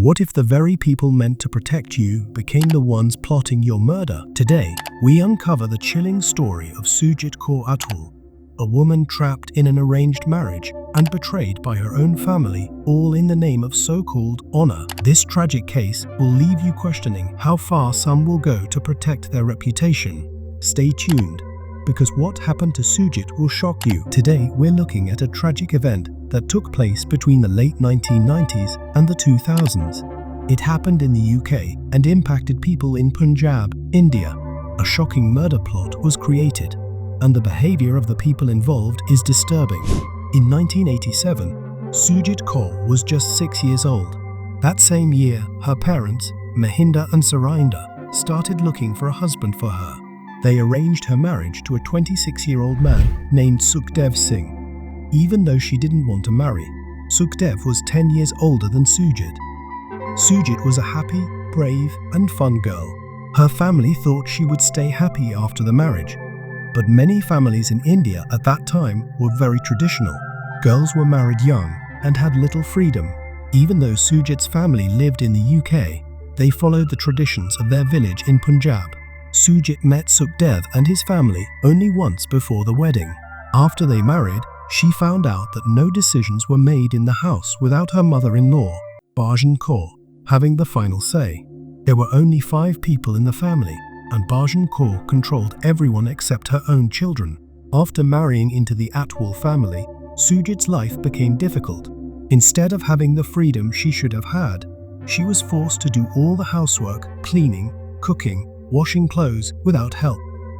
What if the very people meant to protect you became the ones plotting your murder? Today, we uncover the chilling story of Surjit Kaur Athwal, a woman trapped in an arranged marriage and betrayed by her own family, all in the name of so-called honor. This tragic case will leave you questioning how far some will go to protect their reputation. Stay tuned, because what happened to Surjit will shock you. Today, we're looking at a tragic event that took place between the late 1990s and the 2000s. It happened in the UK and impacted people in Punjab, India. A shocking murder plot was created, and the behavior of the people involved is disturbing. In 1987, Surjit Kaur was just 6 years old. That same year, her parents, Mohinder and Surinder, started looking for a husband for her. They arranged her marriage to a 26-year-old man named Sukhdev Singh. Even though she didn't want to marry, Sukhdev was 10 years older than Surjit. Surjit was a happy, brave, and fun girl. Her family thought she would stay happy after the marriage. But many families in India at that time were very traditional. Girls were married young and had little freedom. Even though Surjit's family lived in the UK, they followed the traditions of their village in Punjab. Surjit met Sukhdev and his family only once before the wedding. After they married, she found out that no decisions were made in the house without her mother-in-law, Bachchan Kaur, having the final say. There were only 5 people in the family, and Bachchan Kaur controlled everyone except her own children. After marrying into the Athwal family, Surjit's life became difficult. Instead of having the freedom she should have had, she was forced to do all the housework, cleaning, cooking, washing clothes without help.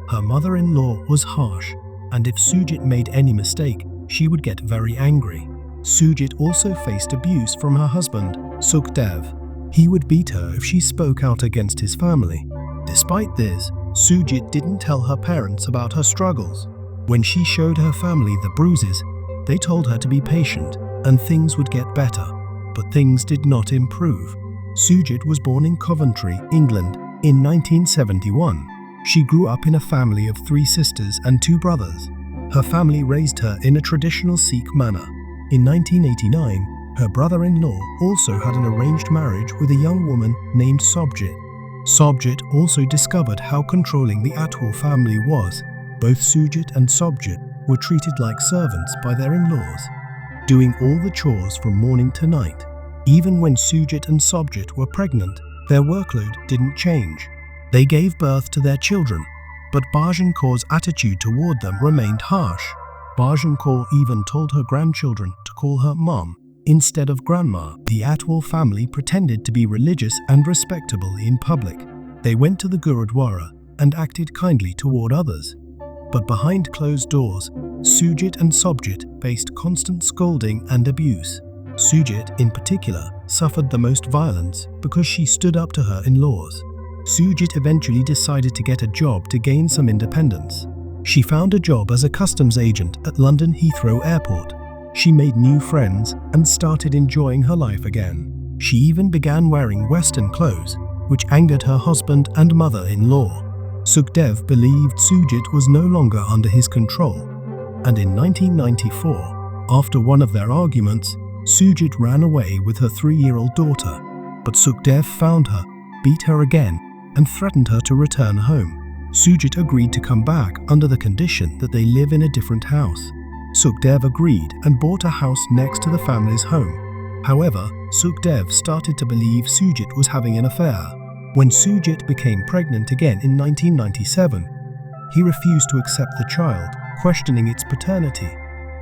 Her mother-in-law was harsh, and if Surjit made any mistake, she would get very angry. Surjit also faced abuse from her husband, Sukhdev. He would beat her if she spoke out against his family. Despite this, Surjit didn't tell her parents about her struggles. When she showed her family the bruises, they told her to be patient and things would get better. But things did not improve. Surjit was born in Coventry, England, in 1971. She grew up in a family of 3 sisters and 2 brothers. Her family raised her in a traditional Sikh manner. In 1989, her brother-in-law also had an arranged marriage with a young woman named Surjit. Surjit also discovered how controlling the Athwal family was. Both Surjit and Surjit were treated like servants by their in-laws, doing all the chores from morning to night. Even when Surjit and Surjit were pregnant, their workload didn't change. They gave birth to their children, but Bachchan Kaur's attitude toward them remained harsh. Bachchan Kaur even told her grandchildren to call her mom instead of grandma. The Athwal family pretended to be religious and respectable in public. They went to the Gurudwara and acted kindly toward others. But behind closed doors, Surjit and Surjit faced constant scolding and abuse. Surjit, in particular, suffered the most violence because she stood up to her in-laws. Surjit eventually decided to get a job to gain some independence. She found a job as a customs agent at London Heathrow Airport. She made new friends and started enjoying her life again. She even began wearing Western clothes, which angered her husband and mother-in-law. Sukhdev believed Surjit was no longer under his control, and in 1994, after one of their arguments, Surjit ran away with her 3-year-old daughter. But Sukhdev found her, beat her again, and threatened her to return home. Surjit agreed to come back under the condition that they live in a different house. Sukhdev agreed and bought a house next to the family's home. However, Sukhdev started to believe Surjit was having an affair. When Surjit became pregnant again in 1997, he refused to accept the child, questioning its paternity.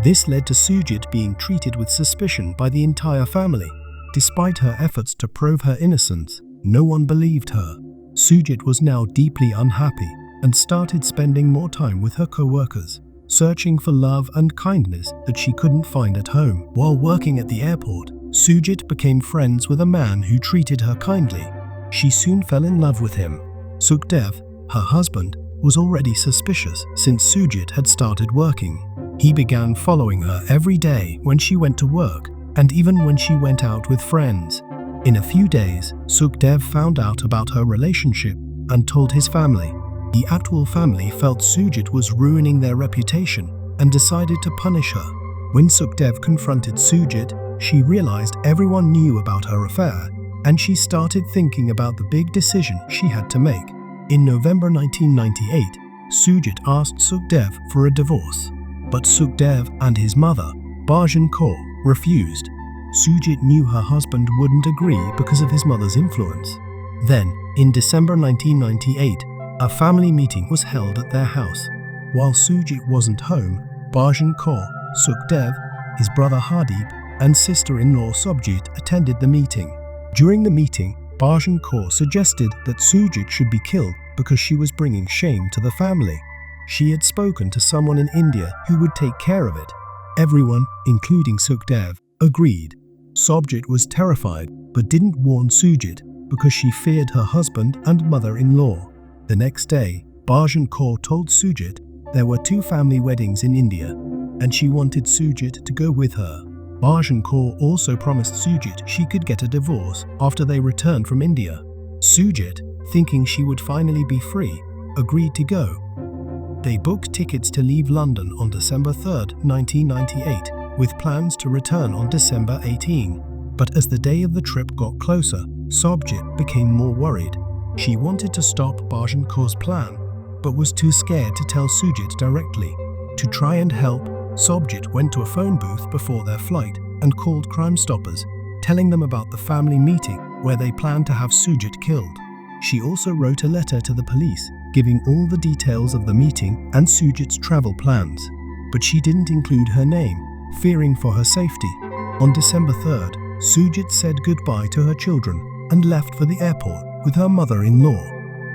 This led to Surjit being treated with suspicion by the entire family. Despite her efforts to prove her innocence, no one believed her. Surjit was now deeply unhappy and started spending more time with her co-workers, searching for love and kindness that she couldn't find at home. While working at the airport, Surjit became friends with a man who treated her kindly. She soon fell in love with him. Sukhdev, her husband, was already suspicious since Surjit had started working. He began following her every day when she went to work and even when she went out with friends. In a few days, Sukhdev found out about her relationship and told his family. The Athwal family felt Surjit was ruining their reputation and decided to punish her. When Sukhdev confronted Surjit, she realized everyone knew about her affair and she started thinking about the big decision she had to make. In November 1998, Surjit asked Sukhdev for a divorce, but Sukhdev and his mother, Bachchan Kaur, refused. Surjit knew her husband wouldn't agree because of his mother's influence. Then, in December 1998, a family meeting was held at their house. While Surjit wasn't home, Bachchan Kaur, Sukhdev, his brother Hardeep, and sister-in-law Surjit attended the meeting. During the meeting, Bachchan Kaur suggested that Surjit should be killed because she was bringing shame to the family. She had spoken to someone in India who would take care of it. Everyone, including Sukhdev, agreed. Surjit was terrified but didn't warn Surjit because she feared her husband and mother-in-law. The next day, Bachchan Kaur told Surjit there were 2 family weddings in India, and she wanted Surjit to go with her. Bachchan Kaur also promised Surjit she could get a divorce after they returned from India. Surjit, thinking she would finally be free, agreed to go. They booked tickets to leave London on December 3, 1998, with plans to return on December 18. But as the day of the trip got closer, Surjit became more worried. She wanted to stop Bachchan Kaur's plan, but was too scared to tell Surjit directly. To try and help, Surjit went to a phone booth before their flight and called Crime Stoppers, telling them about the family meeting where they planned to have Surjit killed. She also wrote a letter to the police, giving all the details of the meeting and Surjit's travel plans. But she didn't include her name, fearing for her safety. On December 3rd, Surjit said goodbye to her children and left for the airport with her mother-in-law.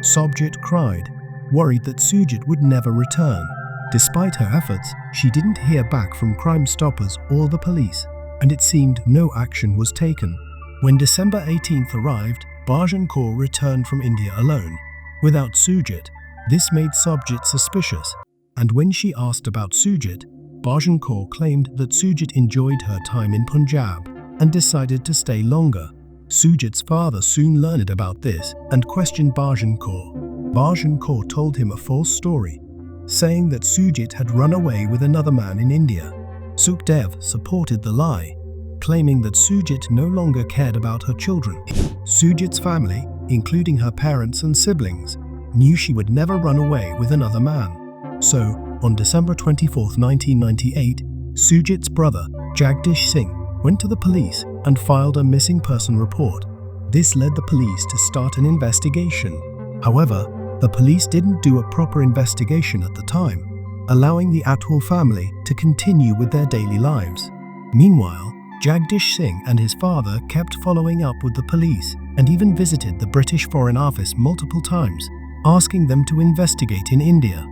Surjit cried, worried that Surjit would never return. Despite her efforts, she didn't hear back from Crime Stoppers or the police, and it seemed no action was taken. When December 18th arrived, Bachchan Kaur returned from India alone, without Surjit. This made Surjit suspicious, and when she asked about Surjit, Bachchan Kaur claimed that Surjit enjoyed her time in Punjab and decided to stay longer. Surjit's father soon learned about this and questioned Bachchan Kaur. Bachchan Kaur told him a false story, saying that Surjit had run away with another man in India. Sukhdev supported the lie, claiming that Surjit no longer cared about her children. Surjit's family, including her parents and siblings, knew she would never run away with another man. So, on December 24, 1998, Surjit's brother, Jagdish Singh, went to the police and filed a missing person report. This led the police to start an investigation. However, the police didn't do a proper investigation at the time, allowing the Athwal family to continue with their daily lives. Meanwhile, Jagdish Singh and his father kept following up with the police and even visited the British Foreign Office multiple times, asking them to investigate in India.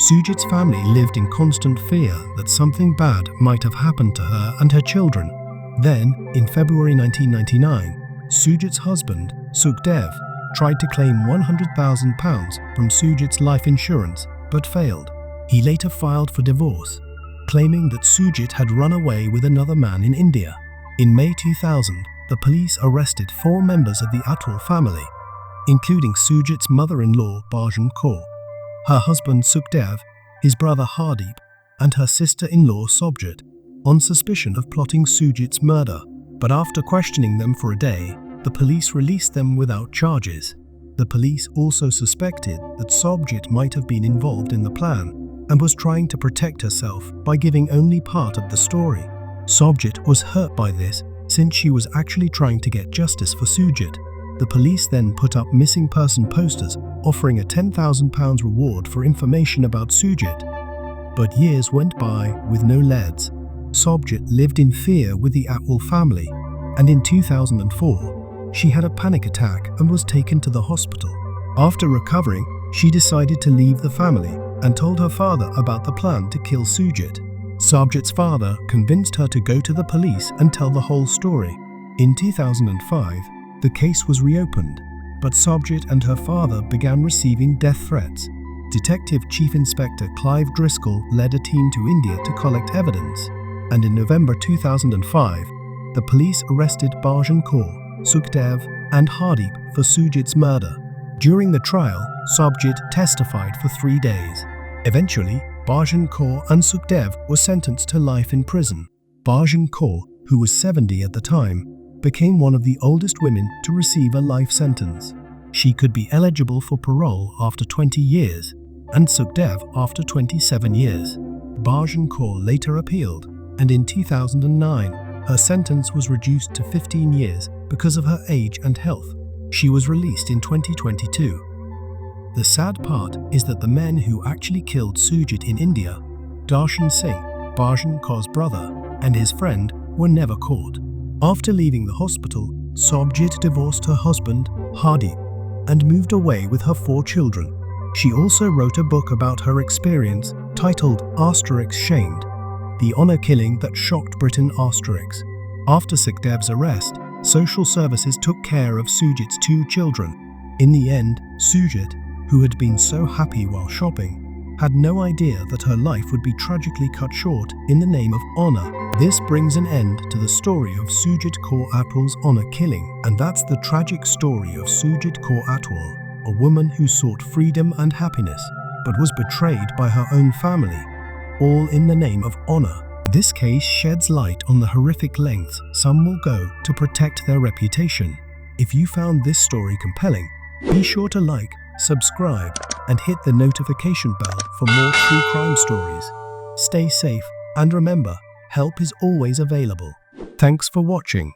Surjit's family lived in constant fear that something bad might have happened to her and her children. Then, in February 1999, Surjit's husband, Sukhdev, tried to claim £100,000 from Surjit's life insurance, but failed. He later filed for divorce, claiming that Surjit had run away with another man in India. In May 2000, the police arrested 4 members of the Athwal family, including Surjit's mother-in-law Bachchan Kaur, her husband Sukhdev, his brother Hardeep, and her sister-in-law Surjit, on suspicion of plotting Surjit's murder. But after questioning them for a day, the police released them without charges. The police also suspected that Surjit might have been involved in the plan and was trying to protect herself by giving only part of the story. Surjit was hurt by this since she was actually trying to get justice for Surjit. The police then put up missing person posters offering a £10,000 reward for information about Surjit. But years went by with no leads. Surjit lived in fear with the Athwal family, and in 2004, she had a panic attack and was taken to the hospital. After recovering, she decided to leave the family and told her father about the plan to kill Surjit. Surjit's father convinced her to go to the police and tell the whole story. In 2005, the case was reopened, but Surjit and her father began receiving death threats. Detective Chief Inspector Clive Driscoll led a team to India to collect evidence, and in November 2005, the police arrested Bachchan Kaur, Sukhdev, and Hardeep for Surjit's murder. During the trial, Surjit testified for 3 days. Eventually, Bachchan Kaur and Sukhdev were sentenced to life in prison. Bachchan Kaur, who was 70 at the time, became one of the oldest women to receive a life sentence. She could be eligible for parole after 20 years, and Sukhdev after 27 years. Bachchan Kaur later appealed, and in 2009, her sentence was reduced to 15 years because of her age and health. She was released in 2022. The sad part is that the men who actually killed Surjit in India, Dhillon Singh, Bachchan Kaur's brother, and his friend, were never caught. After leaving the hospital, Surjit divorced her husband, Hardeep, and moved away with her 4 children. She also wrote a book about her experience titled *Shamed, the honor killing that shocked Britain*. After Sukhdev's arrest, social services took care of Surjit's 2 children. In the end, Surjit, who had been so happy while shopping, had no idea that her life would be tragically cut short in the name of honor. This brings an end to the story of Surjit Kaur Athwal's honor killing, and that's the tragic story of Surjit Kaur Athwal, a woman who sought freedom and happiness, but was betrayed by her own family, all in the name of honor. This case sheds light on the horrific lengths some will go to protect their reputation. If you found this story compelling, be sure to like, subscribe, and hit the notification bell for more true crime stories. Stay safe, and remember, help is always available. Thanks for watching.